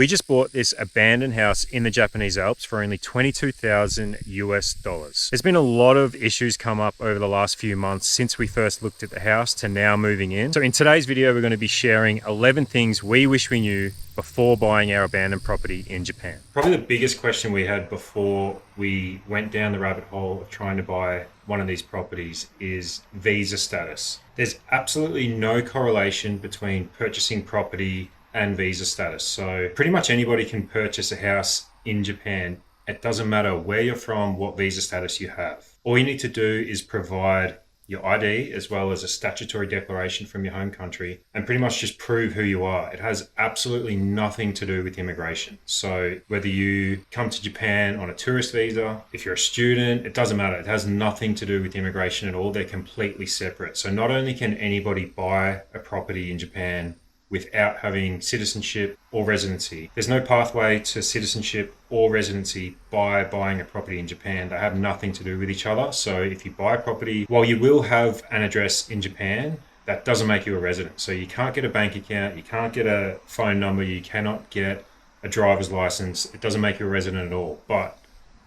We just bought this abandoned house in the Japanese Alps for only $22,000 US. There's been a lot of issues come up over the last few months since we first looked at the house to now moving in. So in today's video, we're going to be sharing 11 things we wish we knew before buying our abandoned property in Japan. Probably the biggest question we had before we went down the rabbit hole of trying to buy one of these properties is visa status. There's absolutely no correlation between purchasing property and visa status. So pretty much anybody can purchase a house in Japan. It doesn't matter where you're from, what visa status you have. All you need to do is provide your ID as well as a statutory declaration from your home country and pretty much just prove who you are. It has absolutely nothing to do with immigration. So whether you come to Japan on a tourist visa, if you're a student, it doesn't matter. It has nothing to do with immigration at all. They're completely separate. So not only can anybody buy a property in Japan without having citizenship or residency. There's no pathway to citizenship or residency by buying a property in Japan. They have nothing to do with each other. So if you buy a property, while you will have an address in Japan, that doesn't make you a resident. So you can't get a bank account, you can't get a phone number, you cannot get a driver's license. It doesn't make you a resident at all. But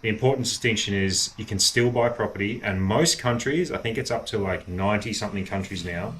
the important distinction is you can still buy property, and most countries, I think it's up to like 90 something countries now,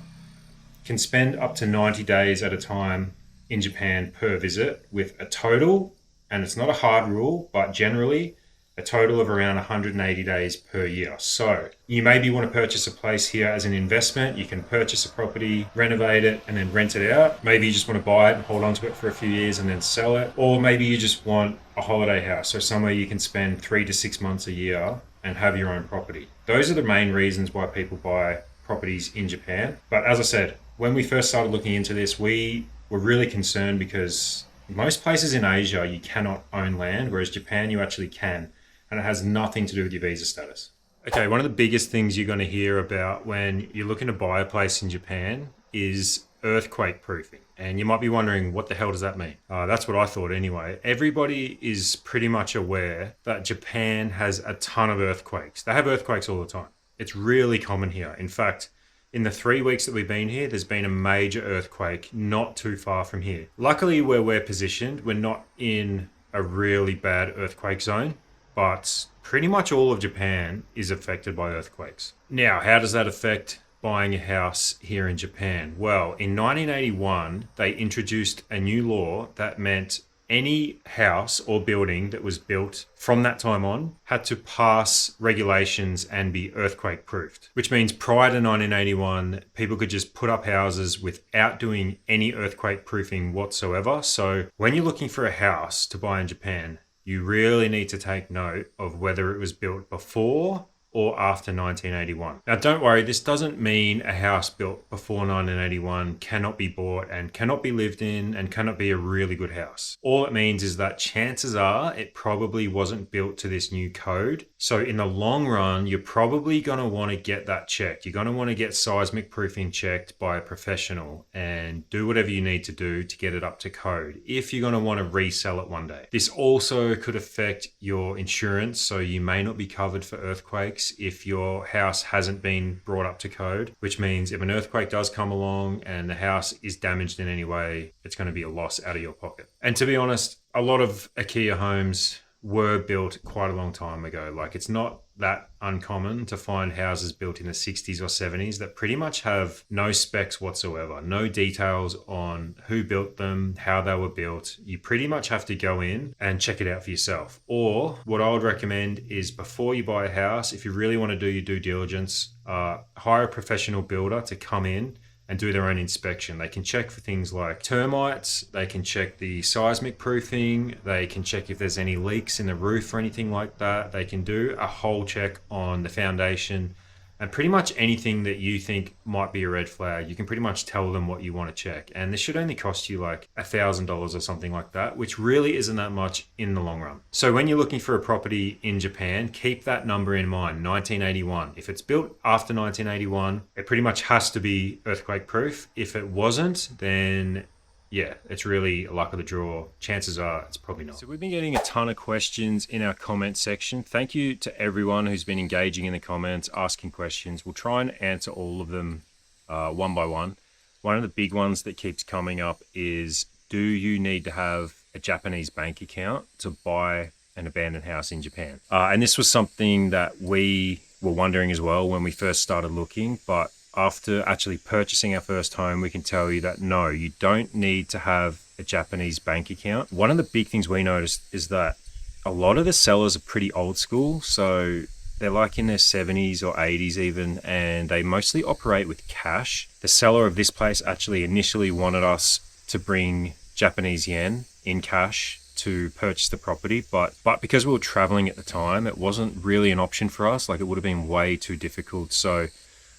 can spend up to 90 days at a time in Japan per visit with a total, and it's not a hard rule, but generally a total of around 180 days per year. So you maybe want to purchase a place here as an investment. You can purchase a property, renovate it, and then rent it out. Maybe you just want to buy it and hold on to it for a few years and then sell it. Or maybe you just want a holiday house, or somewhere you can spend 3 to 6 months a year and have your own property. Those are the main reasons why people buy properties in Japan. But as I said, when we first started looking into this, we were really concerned because most places in Asia, you cannot own land, whereas Japan, you actually can. And it has nothing to do with your visa status. Okay, one of the biggest things you're going to hear about when you're looking to buy a place in Japan is earthquake proofing. And you might be wondering, what the hell does that mean? That's what I thought anyway. Everybody is pretty much aware that Japan has a ton of earthquakes. They have earthquakes all the time. It's really common here. In fact, in the 3 weeks that we've been here, there's been a major earthquake not too far from here. Luckily, where we're positioned, we're not in a really bad earthquake zone, but pretty much all of Japan is affected by earthquakes. Now, how does that affect buying a house here in Japan? Well, in 1981, they introduced a new law that meant any house or building that was built from that time on had to pass regulations and be earthquake proofed, which means prior to 1981, people could just put up houses without doing any earthquake proofing whatsoever. So when you're looking for a house to buy in Japan, you really need to take note of whether it was built before or after 1981. Now, don't worry, this doesn't mean a house built before 1981 cannot be bought and cannot be lived in and cannot be a really good house. All it means is that chances are it probably wasn't built to this new code. So in the long run, you're probably going to want to get that checked. You're going to want to get seismic proofing checked by a professional and do whatever you need to do to get it up to code if you're going to want to resell it one day. This also could affect your insurance, so you may not be covered for earthquakes if your house hasn't been brought up to code, which means if an earthquake does come along and the house is damaged in any way, it's going to be a loss out of your pocket. And to be honest, a lot of Akiya homes were built quite a long time ago. Like, it's not that uncommon to find houses built in the 60s or 70s that pretty much have no specs whatsoever, no details on who built them, how they were built. You pretty much have to go in and check it out for yourself. Or what I would recommend is, before you buy a house, if you really want to do your due diligence, hire a professional builder to come in and do their own inspection. They can check for things like termites, they can check the seismic proofing, they can check if there's any leaks in the roof or anything like that. They can do a whole check on the foundation, and pretty much anything that you think might be a red flag, you can pretty much tell them what you want to check. And this should only cost you like $1,000 or something like that, which really isn't that much in the long run. So when you're looking for a property in Japan, keep that number in mind, 1981. If it's built after 1981, it pretty much has to be earthquake proof. If it wasn't, then yeah, it's really luck of the draw. Chances are it's probably not. So we've been getting a ton of questions in our comment section. Thank you to everyone who's been engaging in the comments, asking questions. We'll try and answer all of them one by one. One of the big ones that keeps coming up is, do you need to have a Japanese bank account to buy an abandoned house in Japan. And this was something that we were wondering as well when we first started looking, but after actually purchasing our first home, we can tell you that no, you don't need to have a Japanese bank account. One of the big things we noticed is that a lot of the sellers are pretty old school, so they're like in their 70s or 80s even, and they mostly operate with cash. The seller of this place actually initially wanted us to bring Japanese yen in cash to purchase the property, but because we were traveling at the time, it wasn't really an option for us. Like, it would have been way too difficult. So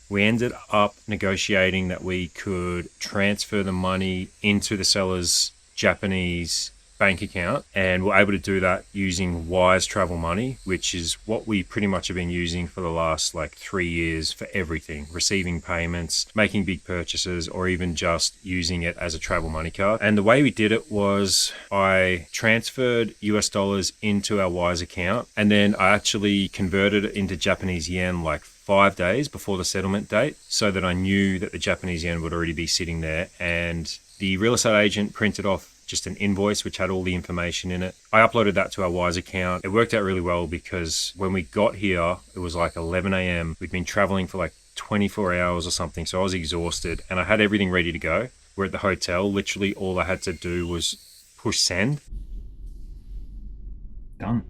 we ended up negotiating that we could transfer the money into the seller's Japanese bank account, and we're able to do that using Wise Travel Money, which is what we pretty much have been using for the last like 3 years for everything, receiving payments, making big purchases, or even just using it as a travel money card. And the way we did it was I transferred US dollars into our Wise account, and then I actually converted it into Japanese yen like 5 days before the settlement date, so that I knew that the Japanese yen would already be sitting there. And the real estate agent printed off just an invoice which had all the information in it. I uploaded that to our Wise account. It worked out really well because when we got here, it was like 11 a.m. We'd been traveling for like 24 hours or something, so I was exhausted and I had everything ready to go. We're at the hotel. Literally all I had to do was push send. Done.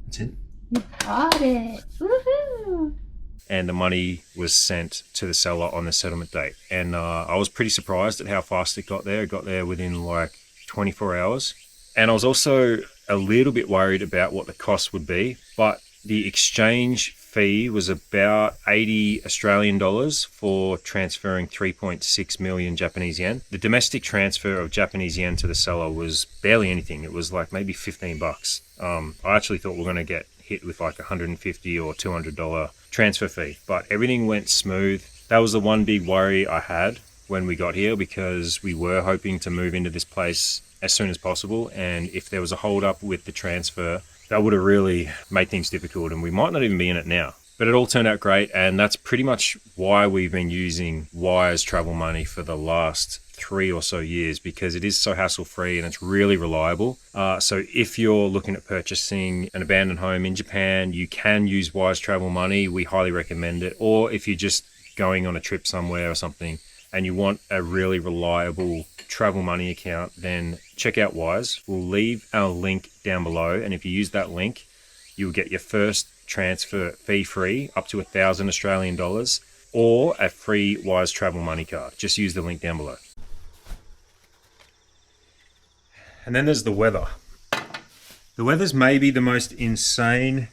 That's it. You got it. Woohoo! And the money was sent to the seller on the settlement date. And I was pretty surprised at how fast it got there. It got there within like 24 hours. And I was also a little bit worried about what the cost would be, but the exchange fee was about 80 Australian dollars for transferring 3.6 million Japanese yen. The domestic transfer of Japanese yen to the seller was barely anything. It was like maybe $15. I actually thought we were going to get hit with like $150 or $200 transfer fee, but everything went smooth. That was the one big worry I had when we got here, because we were hoping to move into this place as soon as possible, and if there was a hold up with the transfer, that would have really made things difficult and we might not even be in it now. But it all turned out great, and that's pretty much why we've been using Wise Travel Money for the last 3 or so years, because it is so hassle-free and it's really reliable. So if you're looking at purchasing an abandoned home in Japan, you can use Wise Travel Money. We highly recommend it. Or if you're just going on a trip somewhere or something and you want a really reliable travel money account, then check out Wise. We'll leave our link down below, and if you use that link, you'll get your first transfer fee free up to 1,000 Australian dollars, or a free Wise Travel Money card. Just use the link down below. And then there's the weather. The weather's maybe the most insane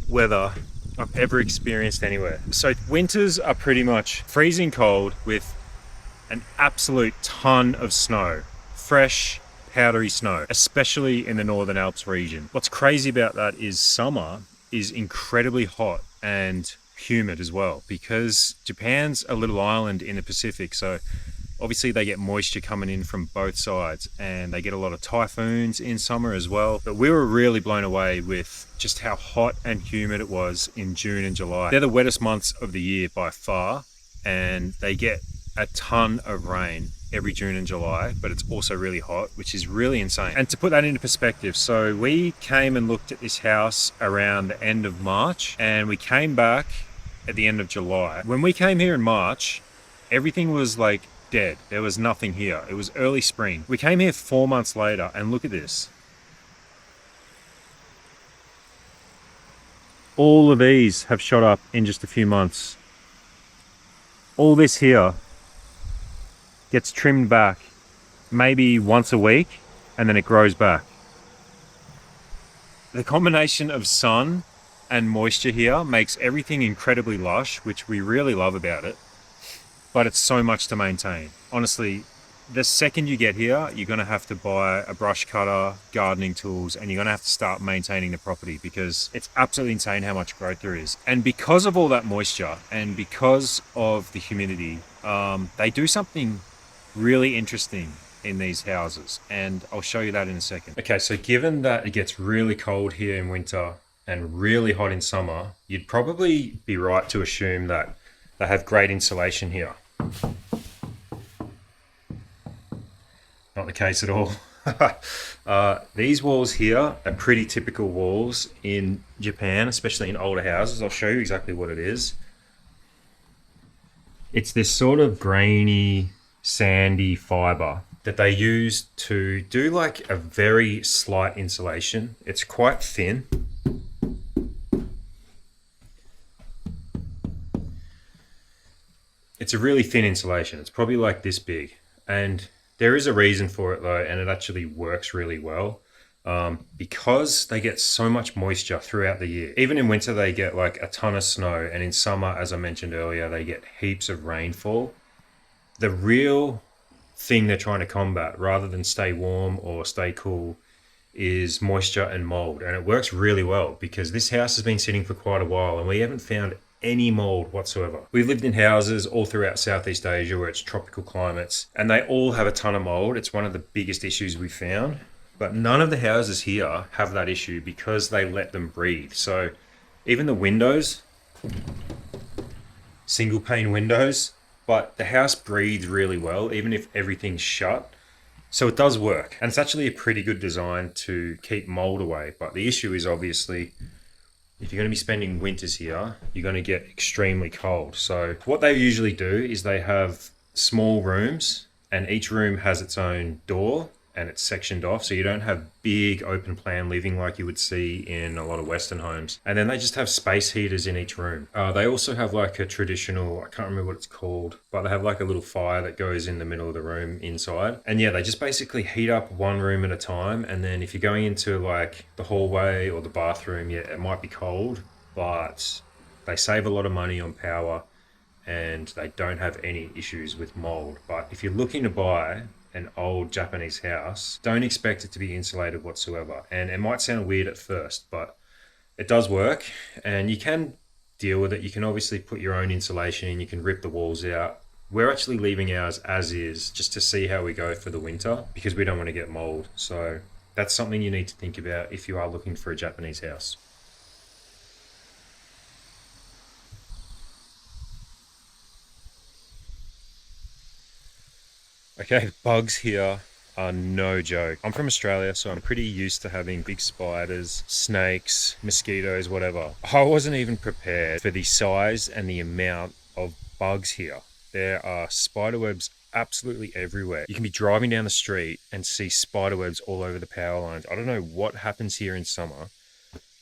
weather I've ever experienced anywhere. So winters are pretty much freezing cold with an absolute ton of snow. Fresh, powdery snow, especially in the Northern Alps region. What's crazy about that is summer is incredibly hot and humid as well, because Japan's a little island in the Pacific, so obviously they get moisture coming in from both sides, and they get a lot of typhoons in summer as well. But we were really blown away with just how hot and humid it was in June and July. They're the wettest months of the year by far, and they get a ton of rain every June and July, but it's also really hot, which is really insane. And to put that into perspective, so we came and looked at this house around the end of March, and we came back at the end of July. When we came here in March, everything was like dead. There was nothing here. It was early spring. We came here 4 months later, and look at this. All of these have shot up in just a few months. All this here gets trimmed back maybe once a week, and then it grows back. The combination of sun and moisture here makes everything incredibly lush, which we really love about it, but it's so much to maintain. Honestly, the second you get here, you're going to have to buy a brush cutter, gardening tools, and you're going to have to start maintaining the property, because it's absolutely insane how much growth there is. And because of all that moisture and because of the humidity, they do something really interesting in these houses, and I'll show you that in a second. Okay, so given that it gets really cold here in winter and really hot in summer, you'd probably be right to assume that they have great insulation here. Not the case at all. These walls here are pretty typical walls in Japan, especially in older houses. I'll show you exactly what it is. It's this sort of grainy, sandy fiber that they use to do like a very slight insulation. It's quite thin. It's a really thin insulation. It's probably like this big. And there is a reason for it though, and it actually works really well. Because they get so much moisture throughout the year. Even in winter, they get like a ton of snow, and in summer, as I mentioned earlier, they get heaps of rainfall. The real thing they're trying to combat, rather than stay warm or stay cool, is moisture and mold. And it works really well because this house has been sitting for quite a while and we haven't found any mold whatsoever. We've lived in houses all throughout Southeast Asia where it's tropical climates and they all have a ton of mold. It's one of the biggest issues we found. But none of the houses here have that issue because they let them breathe. So even the windows, single pane windows, but the house breathes really well, even if everything's shut. So it does work. And it's actually a pretty good design to keep mold away. But the issue is obviously, if you're going to be spending winters here, you're going to get extremely cold. So what they usually do is they have small rooms and each room has its own door and it's sectioned off, so you don't have big open plan living like you would see in a lot of Western homes. And then they just have space heaters in each room. They also have like a traditional, I can't remember what it's called, but they have like a little fire that goes in the middle of the room inside. And yeah, they just basically heat up one room at a time. And then if you're going into like the hallway or the bathroom, yeah, it might be cold, but they save a lot of money on power and they don't have any issues with mold. But if you're looking to buy an old Japanese house, don't expect it to be insulated whatsoever. And it might sound weird at first, but it does work and you can deal with it. You can obviously put your own insulation in, you can rip the walls out. We're actually leaving ours as is just to see how we go for the winter because we don't want to get mold. So that's something you need to think about if you are looking for a Japanese house. Okay, bugs here are no joke. I'm from Australia, so I'm pretty used to having big spiders, snakes, mosquitoes, whatever. I wasn't even prepared for the size and the amount of bugs here. There are spider webs absolutely everywhere. You can be driving down the street and see spider webs all over the power lines. I don't know what happens here in summer,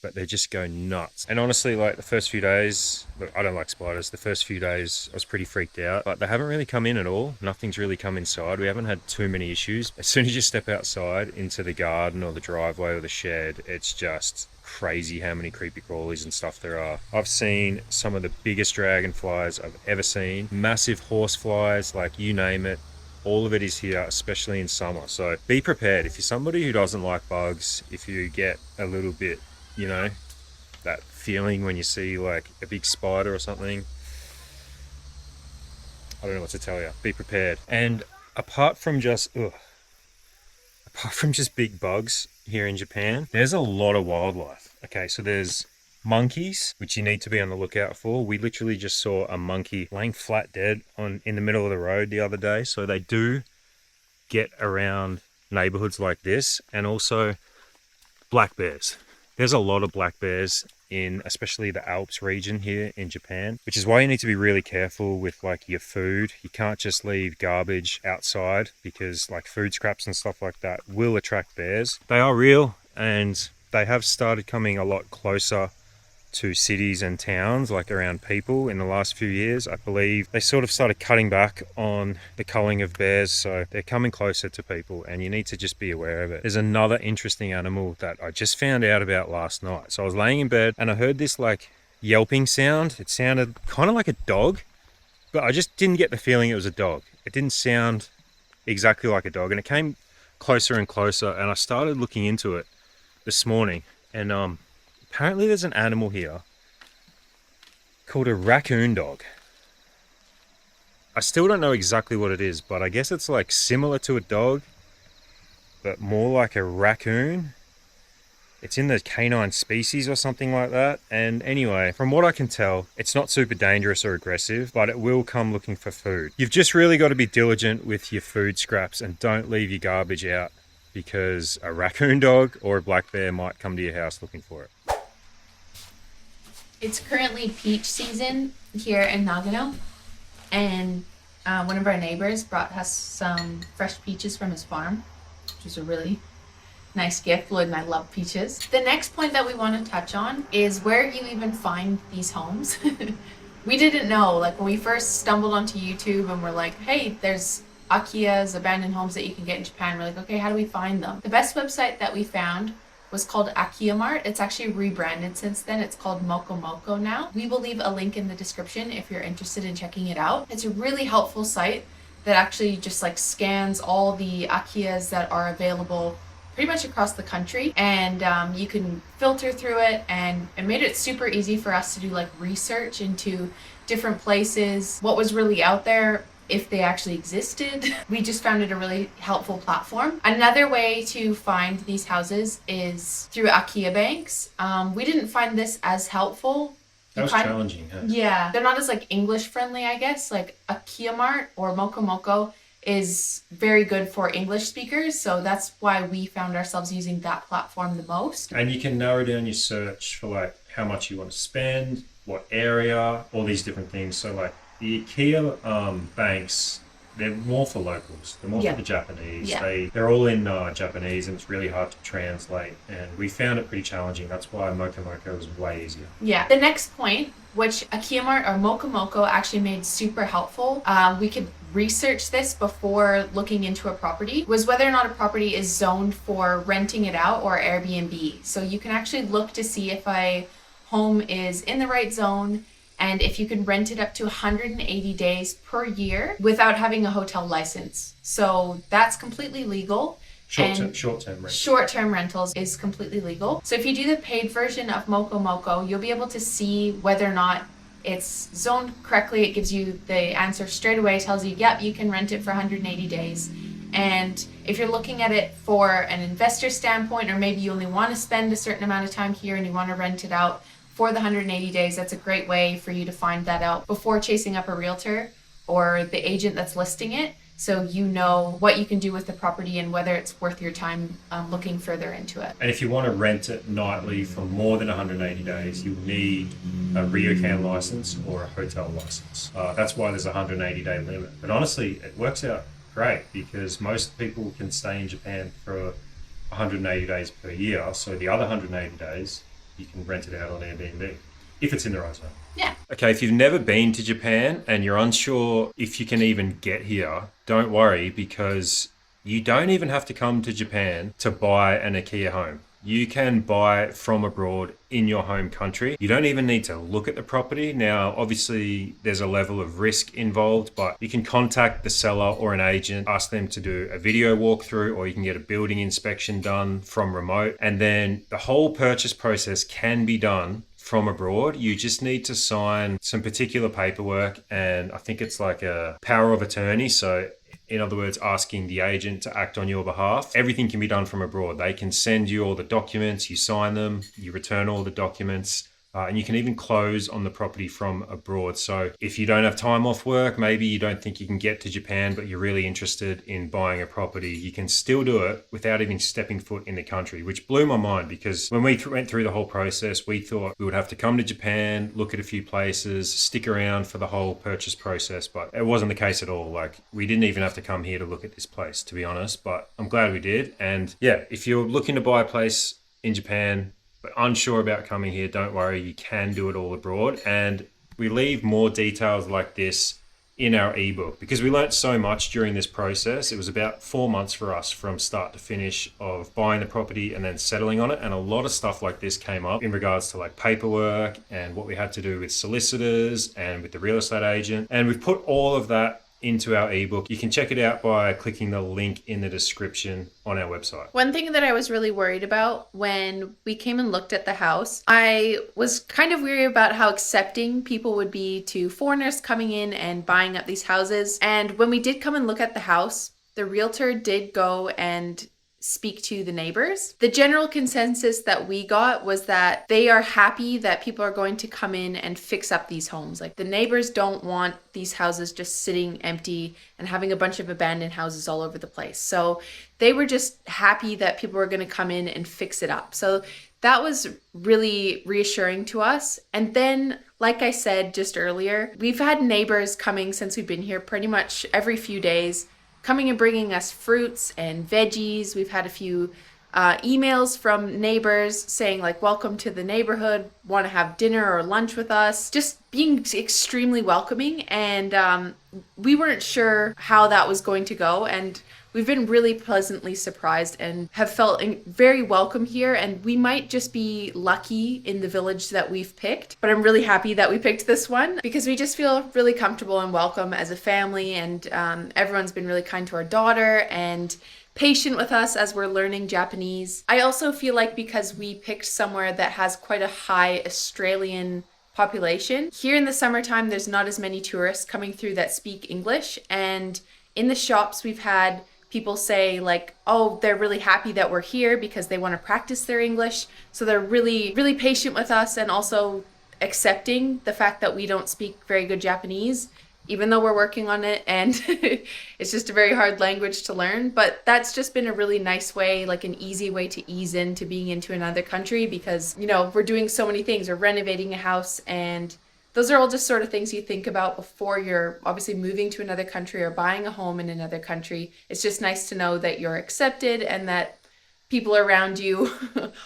but they just go nuts. And honestly, like the first few days, look, I don't like spiders. The first few days I was pretty freaked out, but they haven't really come in at all. Nothing's really come inside. We haven't had too many issues. As soon as you step outside into the garden or the driveway or the shed, it's just crazy how many creepy crawlies and stuff there are. I've seen some of the biggest dragonflies I've ever seen. Massive horse flies, like you name it. All of it is here, especially in summer. So be prepared. If you're somebody who doesn't like bugs, if you get a little bit, you know, that feeling when you see like a big spider or something, I don't know what to tell you. Be prepared. And apart from just big bugs here in Japan, there's a lot of wildlife. Okay, so there's monkeys, which you need to be on the lookout for. We literally just saw a monkey laying flat dead in the middle of the road the other day. So they do get around neighborhoods like this. And also black bears. There's a lot of black bears in especially the Alps region here in Japan, which is why you need to be really careful with like your food. You can't just leave garbage outside because like food scraps and stuff like that will attract bears. They are real and they have started coming a lot closer to cities and towns, like around people in the last few years. I believe they sort of started cutting back on the culling of bears, so they're coming closer to people and you need to just be aware of it. There's another interesting animal that I just found out about last night. So I was laying in bed and I heard this like yelping sound. It sounded kind of like a dog, but I just didn't get the feeling it was a dog. It didn't sound exactly like a dog, and it came closer and closer, and I started looking into it this morning, and apparently there's an animal here called a raccoon dog. I still don't know exactly what it is, but I guess it's like similar to a dog, but more like a raccoon. It's in the canine species or something like that. And anyway, from what I can tell, it's not super dangerous or aggressive, but it will come looking for food. You've just really got to be diligent with your food scraps and don't leave your garbage out because a raccoon dog or a black bear might come to your house looking for it. It's currently peach season here in Nagano, and one of our neighbors brought us some fresh peaches from his farm, which was a really nice gift. Lloyd and I love peaches. The next point that we want to touch on is where you even find these homes. We didn't know, like when we first stumbled onto YouTube and we're like, hey, there's Akiya's abandoned homes that you can get in Japan. We're like, okay, how do we find them? The best website that we found was called Akiya Mart. It's actually rebranded since then. It's called Moko Moko now. We will leave a link in the description if you're interested in checking it out. It's a really helpful site that actually just like scans all the Akiyas that are available pretty much across the country, and you can filter through it, and it made it super easy for us to do like research into different places, what was really out there, if they actually existed. We just found it a really helpful platform. Another way to find these houses is through Akiya banks. We didn't find this as helpful. That was challenging, huh? Yeah, they're not as like English friendly, I guess. Like Akiya Mart or Moko Moko is very good for English speakers, so that's why we found ourselves using that platform the most. And you can narrow down your search for like how much you want to spend, what area, all these different things. So like the Akiya banks, they're more for locals. They're more for the Japanese. Yeah. They're all in Japanese, and it's really hard to translate. And we found it pretty challenging. That's why Moko Moko was way easier. Yeah. The next point, which Akiya Mart or Moko Moko actually made super helpful, we could research this before looking into a property, was whether or not a property is zoned for renting it out or Airbnb. So you can actually look to see if a home is in the right zone, and if you can rent it up to 180 days per year without having a hotel license. So that's completely legal. Short-term rentals is completely legal. So if you do the paid version of Moko Moko, you'll be able to see whether or not it's zoned correctly. It gives you the answer straight away, tells you, yep, you can rent it for 180 days. And if you're looking at it for an investor standpoint, or maybe you only want to spend a certain amount of time here and you want to rent it out for the 180 days, that's a great way for you to find that out before chasing up a realtor or the agent that's listing it, so you know what you can do with the property and whether it's worth your time looking further into it. And if you want to rent it nightly for more than 180 days, you'll need a ryokan license or a hotel license. That's why there's a 180-day limit. But honestly, it works out great because most people can stay in Japan for 180 days per year. So the other 180 days, you can rent it out on Airbnb if it's in the right zone. Yeah. Okay, if you've never been to Japan and you're unsure if you can even get here, don't worry, because you don't even have to come to Japan to buy an Akiya home. You can buy from abroad in your home country. You don't even need to look at the property. Now, obviously, there's a level of risk involved, but you can contact the seller or an agent, ask them to do a video walkthrough, or you can get a building inspection done from remote. And then the whole purchase process can be done from abroad. You just need to sign some particular paperwork, and I think it's like a power of attorney. So in other words, asking the agent to act on your behalf. Everything can be done from abroad. They can send you all the documents, you sign them, you return all the documents, and you can even close on the property from abroad. So if you don't have time off work, maybe you don't think you can get to Japan, but you're really interested in buying a property, you can still do it without even stepping foot in the country, which blew my mind because when we went through the whole process, we thought we would have to come to Japan, look at a few places, stick around for the whole purchase process, but it wasn't the case at all. Like, we didn't even have to come here to look at this place, to be honest, but I'm glad we did. And yeah, if you're looking to buy a place in Japan, but unsure about coming here, don't worry, you can do it all abroad. And we leave more details like this in our ebook because we learnt so much during this process. It was about 4 months for us from start to finish of buying the property and then settling on it. And a lot of stuff like this came up in regards to like paperwork and what we had to do with solicitors and with the real estate agent. And we've put all of that into our ebook. You can check it out by clicking the link in the description on our website. One thing that I was really worried about when we came and looked at the house, I was kind of weary about how accepting people would be to foreigners coming in and buying up these houses. And when we did come and look at the house, the realtor did go and speak to the neighbors. The general consensus that we got was that they are happy that people are going to come in and fix up these homes. Like, the neighbors don't want these houses just sitting empty and having a bunch of abandoned houses all over the place. So they were just happy that people were going to come in and fix it up. So that was really reassuring to us. And then, like I said just earlier, we've had neighbors coming since we've been here pretty much every few days, coming and bringing us fruits and veggies. We've had a few emails from neighbors saying, like, welcome to the neighborhood, want to have dinner or lunch with us, just being extremely welcoming. And we weren't sure how that was going to go, and we've been really pleasantly surprised and have felt very welcome here. And we might just be lucky in the village that we've picked, but I'm really happy that we picked this one because we just feel really comfortable and welcome as a family. And everyone's been really kind to our daughter and patient with us as we're learning Japanese. I also feel like because we picked somewhere that has quite a high Australian population, here in the summertime, there's not as many tourists coming through that speak English. And in the shops, we've had people say, like, oh, they're really happy that we're here because they want to practice their English. So they're really, really patient with us and also accepting the fact that we don't speak very good Japanese, even though we're working on it. And it's just a very hard language to learn. But that's just been a really nice way, like an easy way to ease into being into another country because, you know, we're doing so many things. We're renovating a house, and those are all just sort of things you think about before you're obviously moving to another country or buying a home in another country. It's just nice to know that you're accepted and that people around you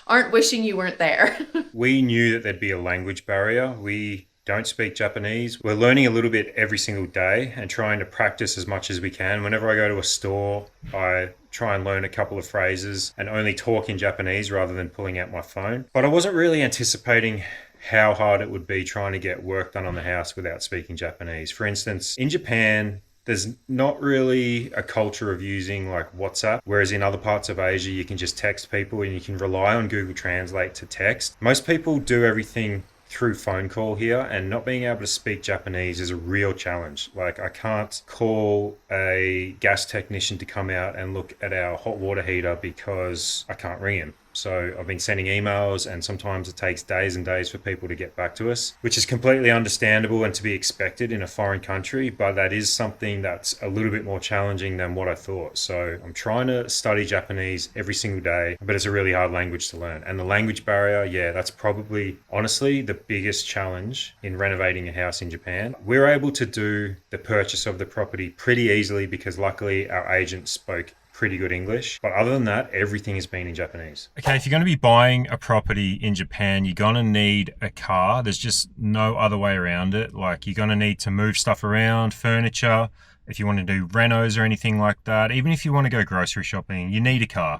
aren't wishing you weren't there. We knew that there'd be a language barrier. We don't speak Japanese. We're learning a little bit every single day and trying to practice as much as we can. Whenever I go to a store, I try and learn a couple of phrases and only talk in Japanese rather than pulling out my phone. But I wasn't really anticipating how hard it would be trying to get work done on the house without speaking Japanese. For instance, in Japan, there's not really a culture of using like WhatsApp, whereas in other parts of Asia, you can just text people and you can rely on Google Translate to text. Most people do everything through phone call here, and not being able to speak Japanese is a real challenge. Like, I can't call a gas technician to come out and look at our hot water heater because I can't ring him. So I've been sending emails, and sometimes it takes days and days for people to get back to us, which is completely understandable and to be expected in a foreign country, but that is something that's a little bit more challenging than what I thought. So I'm trying to study Japanese every single day, but it's a really hard language to learn. And the language barrier, yeah, that's probably honestly the biggest challenge in renovating a house in Japan. We're able to do the purchase of the property pretty easily because luckily our agent spoke pretty good English. But other than that, everything has been in Japanese. Okay, if you're going to be buying a property in Japan, you're going to need a car. There's just no other way around it. Like, you're going to need to move stuff around, furniture. If you want to do renos or anything like that, even if you want to go grocery shopping, you need a car.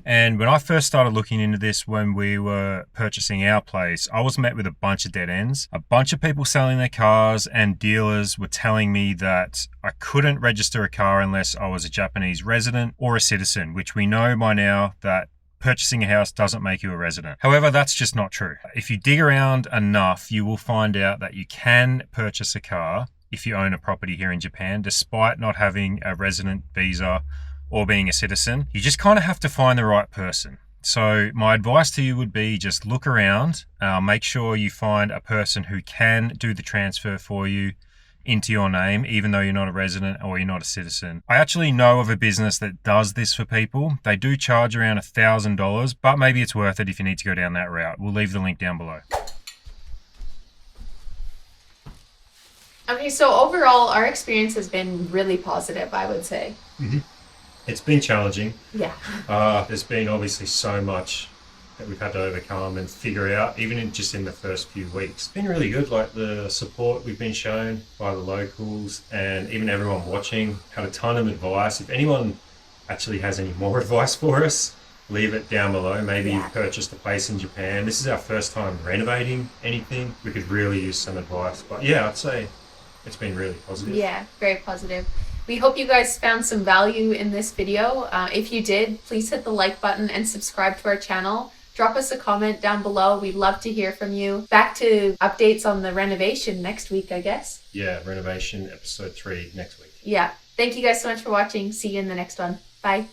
And when I first started looking into this, when we were purchasing our place, I was met with a bunch of dead ends. A bunch of people selling their cars, and dealers were telling me that I couldn't register a car unless I was a Japanese resident or a citizen, which we know by now that purchasing a house doesn't make you a resident. However, that's just not true. If you dig around enough, you will find out that you can purchase a car if you own a property here in Japan, despite not having a resident visa or being a citizen. You just kind of have to find the right person. So my advice to you would be just look around, make sure you find a person who can do the transfer for you into your name, even though you're not a resident or you're not a citizen. I actually know of a business that does this for people. They do charge around $1,000, but maybe it's worth it if you need to go down that route. We'll leave the link down below. Okay, so overall, our experience has been really positive, I would say. Mm-hmm. It's been challenging. Yeah. There's been obviously so much that we've had to overcome and figure out, even in the first few weeks. It's been really good, like the support we've been shown by the locals and even everyone watching had a ton of advice. If anyone actually has any more advice for us, leave it down below. Maybe you've purchased a place in Japan. This is our first time renovating anything. We could really use some advice. But yeah, I'd say it's been really positive. Yeah, very positive. We hope you guys found some value in this video. If you did, please hit the like button and subscribe to our channel. Drop us a comment down below. We'd love to hear from you. Back to updates on the renovation next week, I guess. Yeah, renovation episode 3 next week. Yeah. Thank you guys so much for watching. See you in the next one. Bye.